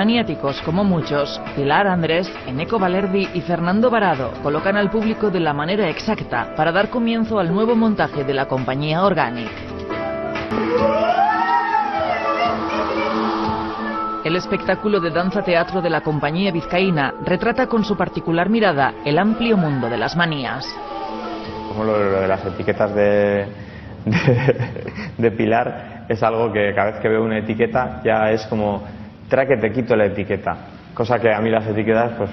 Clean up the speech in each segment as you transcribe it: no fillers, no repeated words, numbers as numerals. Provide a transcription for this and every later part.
Maniáticos como muchos, Pilar Andrés, Eneko Balerdi y Fernando Varado colocan al público de la manera exacta para dar comienzo al nuevo montaje de la compañía Organic. El espectáculo de danza-teatro de la compañía vizcaína retrata con su particular mirada el amplio mundo de las manías. Como lo de las etiquetas de Pilar es algo que cada vez que veo una etiqueta ya es como, trae que te quito la etiqueta, cosa que a mí las etiquetas pues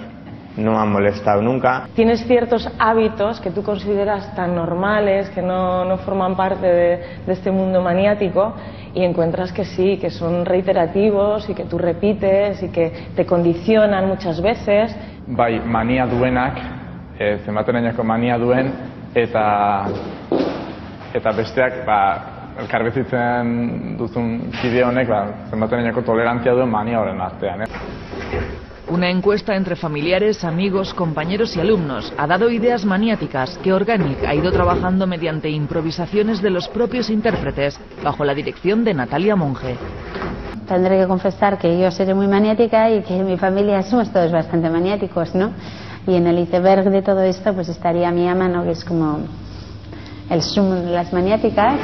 no me han molestado nunca. Tienes ciertos hábitos que tú consideras tan normales, que no forman parte de este mundo maniático, y encuentras que sí, que son reiterativos y que tú repites y que te condicionan muchas veces. Bai, mania duenak, zenbatenainako mania duen, eta besteak, elkarbizitzen duzun kide honek, zenbatenainako tolerantzia duen mania horren artean. Una encuesta entre familiares, amigos, compañeros y alumnos ha dado ideas maniáticas que Organic ha ido trabajando mediante improvisaciones de los propios intérpretes, bajo la dirección de Natalia Monge. Tendré que confesar que yo seré muy maniática y que en mi familia somos todos bastante maniáticos, ¿no? Y en el iceberg de todo esto pues estaría mi ama, ¿no? Que es como el sumo de las maniáticas.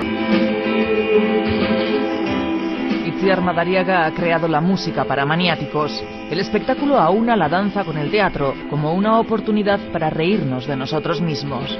Itziar Madariaga ha creado la música para Maniáticos. El espectáculo aúna la danza con el teatro como una oportunidad para reírnos de nosotros mismos.